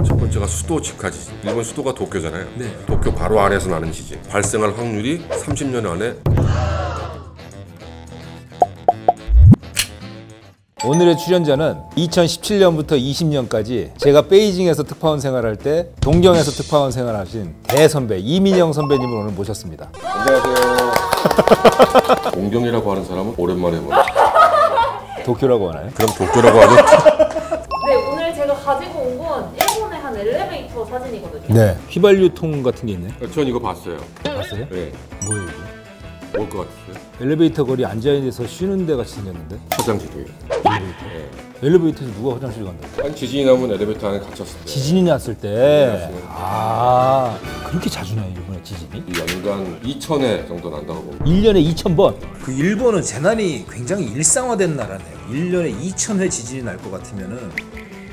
첫 번째가 수도 직하 지진. 일본 수도가 도쿄잖아요. 네. 도쿄 바로 아래에서 나는 지진. 발생할 확률이 30년 안에. 오늘의 출연자는 2017년부터 20년까지 제가 베이징에서 특파원 생활할 때 동경에서 특파원 생활하신 대선배 이민영 선배님을 오늘 모셨습니다. 안녕하세요. 동경이라고 하는 사람은 오랜만에 보네. 도쿄라고 하나요? 그럼 도쿄라고 하죠? 네, 오늘 제가 가지고 온 건 일본의 한 엘리베이터 사진이거든요. 네. 휘발유통 같은 게 있네. 전 이거 봤어요. 봤어요? 네. 뭐예요 이게? 뭘 것 같으세요? 엘리베이터 거리 앉아있는 쉬는 데 같이 생겼는데? 화장실이에요. 엘리베이터? 엘리베이터에서 누가 화장실 간다? 한 지진이 나면 엘리베이터 안에 갇혔을 때. 지진이 났을 때? 아, 그렇게 자주 나요 일본에 지진이? 연간 2,000회 정도 난다고 봅니다. 1년에 2,000번? 그 일본은 재난이 굉장히 일상화된 나라네요. 1년에 2,000회 지진이 날 것 같으면은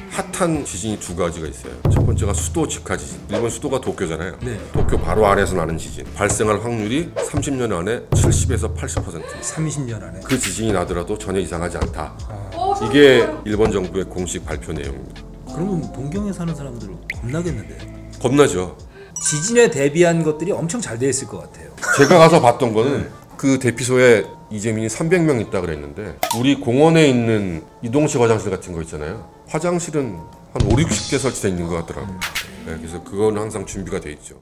핫한 지진이 두 가지가 있어요. 첫 번째가 수도 직하 지진. 일본 수도가 도쿄잖아요. 네. 도쿄 바로 아래에서 나는 지진. 발생할 확률이 30년 안에 70에서 80%. 30년 안에. 그 지진이 나더라도 전혀 이상하지 않다. 오, 이게 일본 정부의 공식 발표 내용입니다. 그러면 동경에 사는 사람들 겁나겠는데요. 겁나죠. 지진에 대비한 것들이 엄청 잘 돼 있을 것 같아요. 제가 가서 봤던 거는 그 대피소에 이재민이 300명 있다 그랬는데 우리 공원에 있는 이동식 화장실 같은 거 있잖아요. 화장실은 한 5, 60개 설치되어 있는 것 같더라고요. 네, 그래서 그거는 항상 준비가 돼 있죠.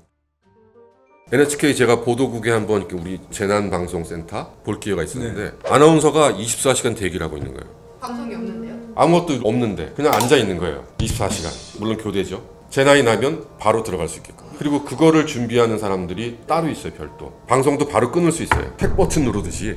NHK 제가 보도국에 한번 이렇게 우리 재난방송센터 볼 기회가 있었는데 아나운서가 24시간 대기를 하고 있는 거예요. 방송이 없는데요? 아무것도 없는데 그냥 앉아 있는 거예요. 24시간. 물론 교대죠. 재난이 나면 바로 들어갈 수 있게끔. 그리고 그거를 준비하는 사람들이 따로 있어요. 별도. 방송도 바로 끊을 수 있어요. 택 버튼 누르듯이.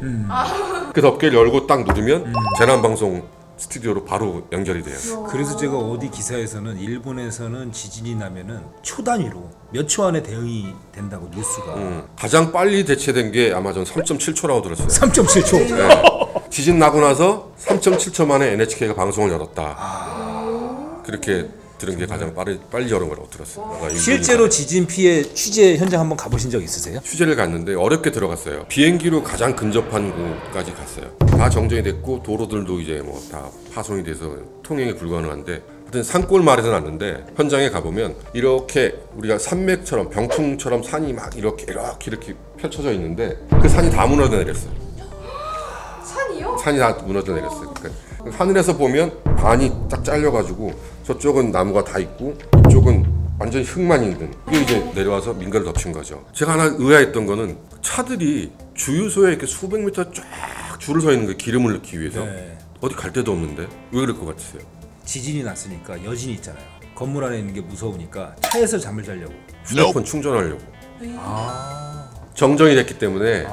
그 덮개를 열고 딱 누르면 재난방송 스튜디오로 바로 연결이 돼요. 그래서 제가 어디 기사에서는 일본에서는 지진이 나면은 초 단위로 몇 초 안에 대응이 된다고 뉴스가. 가장 빨리 대체된 게 아마 전 3.7초라고 들었어요. 3.7초. 네. 지진 나고 나서 3.7초 만에 NHK가 방송을 열었다. 그렇게 들은 게 가장 빨리 열은 거라고 들었어요. 실제로 지진 피해 취재 현장 한번 가보신 적 있으세요? 취재를 갔는데 어렵게 들어갔어요. 비행기로 가장 근접한 곳까지 갔어요. 다 정전이 됐고 도로들도 이제 뭐 다 파손이 돼서 통행이 불가능한데 하여튼 산골 마을에서 났는데 현장에 가보면 이렇게 우리가 산맥처럼 병풍처럼 산이 막 이렇게 펼쳐져 있는데 그 산이 다 무너져 내렸어요. 산이요? 산이 다 무너져 내렸어요. 그러니까 하늘에서 보면 반이 딱 잘려가지고 저쪽은 나무가 다 있고 이쪽은 완전히 흙만 있는. 이게 이제 내려와서 민가를 덮친 거죠. 제가 하나 의아했던 거는 차들이 주유소에 이렇게 수백 미터 쫙 줄을 서 있는 거예요. 기름을 넣기 위해서. 네. 어디 갈 데도 없는데 왜 그럴 것 같으세요? 지진이 났으니까 여진이 있잖아요. 건물 안에 있는 게 무서우니까 차에서 잠을 자려고. 휴대폰 충전하려고. 정전이 됐기 때문에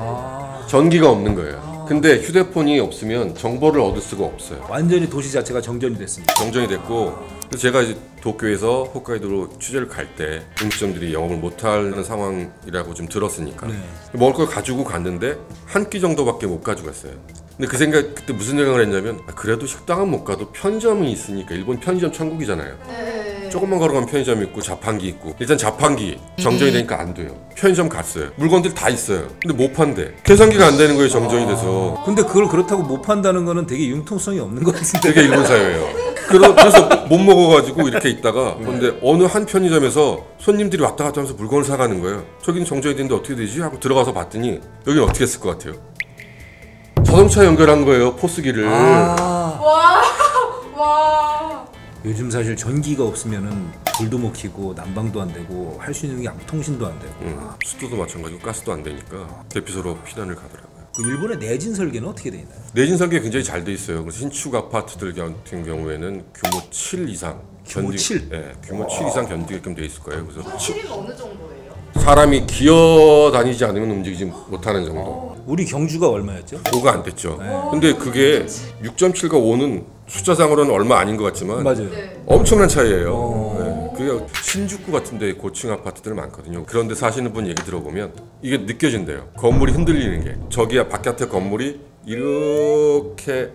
전기가 없는 거예요. 근데 휴대폰이 없으면 정보를 얻을 수가 없어요. 완전히 도시 자체가 정전이 됐습니다. 정전이 됐고 그래서 제가 이제 도쿄에서 홋카이도로 취재를 갈 때 음식점들이 영업을 못하는 상황이라고 좀 들었으니까 먹을 걸 가지고 갔는데 한 끼 정도밖에 못 가져갔어요. 근데 그 생각 그때 무슨 생각을 했냐면 그래도 식당은 못 가도 편의점이 있으니까 일본 편의점 천국이잖아요. 조금만 걸어가면 편의점 있고 자판기 있고 일단 자판기 정전이 되니까 안 돼요. 편의점 갔어요. 물건들 다 있어요. 근데 못 판대. 계산기가 안 되는 거예요. 정전이 돼서. 근데 그걸 그렇다고 못 판다는 거는 되게 융통성이 없는 것 같은데. 되게 일본 사회예요. 그래서 못 먹어가지고 이렇게 있다가 근데 어느 한 편의점에서 손님들이 왔다 갔다 하면서 물건을 사가는 거예요. 저기는 정전이 됐는데 어떻게 되지? 하고 들어가서 봤더니 여기는 어떻게 했을 것 같아요? 자동차 연결한 거예요. 포스기를. 와. 요즘 사실 전기가 없으면은 불도 못 켜고 난방도 안 되고 할 수 있는 게 아무 통신도 안 되고. 수도도 마찬가지고 가스도 안 되니까 대피소로 피난을 가더라고요. 그 일본의 내진 설계는 어떻게 돼 있나요? 내진 설계 굉장히 잘 돼 있어요. 그래서 신축 아파트들 같은 경우에는 규모 7 이상 규모 7? 네, 규모 7 이상 견디게끔 돼 있을 거예요. 그래서 7이면 어느 정도예요? 사람이 기어 다니지 않으면 움직이지 못하는 정도. 우리 경주가 얼마였죠? 5가 안 됐죠. 근데 그게 6.7과 5는 숫자상으로는 얼마 아닌 것 같지만 맞아요. 엄청난 차이예요. 네. 그게 신주쿠 같은 데 고층 아파트들 많거든요. 그런데 사시는 분 얘기 들어보면 이게 느껴진대요. 건물이 흔들리는 게. 저기야 바깥에 건물이 이렇게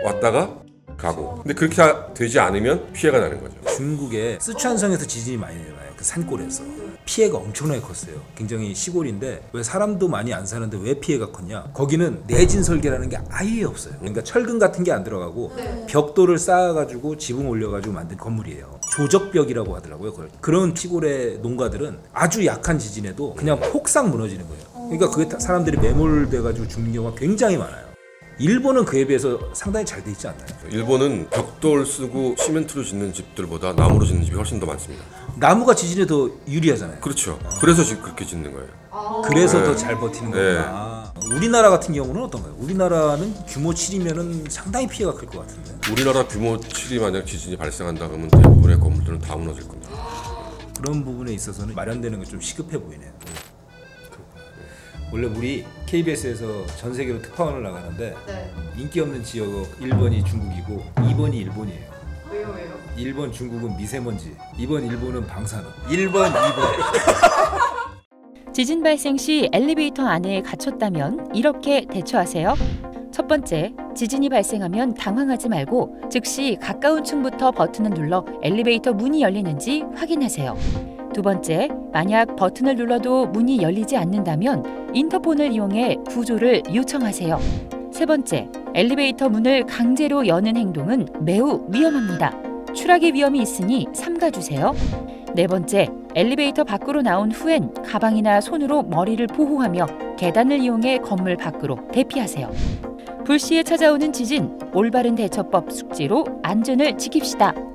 왔다가 가고. 근데 그렇게 되지 않으면 피해가 나는 거죠. 중국의 스촨성에서 지진이 많이 일어나요. 그 산골에서 피해가 엄청나게 컸어요. 굉장히 시골인데 왜 사람도 많이 안 사는데 왜 피해가 컸냐? 거기는 내진 설계라는 게 아예 없어요. 그러니까 철근 같은 게 안 들어가고 벽돌을 쌓아가지고 지붕 올려가지고 만든 건물이에요. 조적벽이라고 하더라고요. 그걸. 그런 시골의 농가들은 아주 약한 지진에도 그냥 폭삭 무너지는 거예요. 그러니까 그게 사람들이 매몰돼가지고 죽는 경우가 굉장히 많아요. 일본은 그에 비해서 상당히 잘 돼 있지 않나요? 일본은 벽돌 쓰고 시멘트로 짓는 집들보다 나무로 짓는 집이 훨씬 더 많습니다. 나무가 지진에 더 유리하잖아요. 그렇죠. 그래서 지금 그렇게 짓는 거예요. 그래서 네. 더 잘 버티는 네. 거구나. 우리나라 같은 경우는 어떤가요? 우리나라는 규모 7이면은 상당히 피해가 클 것 같은데. 우리나라 규모 7이 만약 지진이 발생한다 그러면 대부분의 건물들은 다 무너질 겁니다. 그런 부분에 있어서는 마련되는 게 좀 시급해 보이네요. 원래 우리 KBS에서 전 세계로 특파원을 나가는데 네. 인기 없는 지역 1번이 중국이고 2번이 일본이에요. 왜요? 1번 중국은 미세먼지, 2번 일본은 방사능. 1번, 2번. 지진 발생 시 엘리베이터 안에 갇혔다면 이렇게 대처하세요. 첫 번째, 지진이 발생하면 당황하지 말고 즉시 가까운 층부터 버튼을 눌러 엘리베이터 문이 열리는지 확인하세요. 두 번째, 만약 버튼을 눌러도 문이 열리지 않는다면 인터폰을 이용해 구조를 요청하세요. 세 번째, 엘리베이터 문을 강제로 여는 행동은 매우 위험합니다. 추락의 위험이 있으니 삼가주세요. 네 번째, 엘리베이터 밖으로 나온 후엔 가방이나 손으로 머리를 보호하며 계단을 이용해 건물 밖으로 대피하세요. 불시에 찾아오는 지진, 올바른 대처법 숙지로 안전을 지킵시다.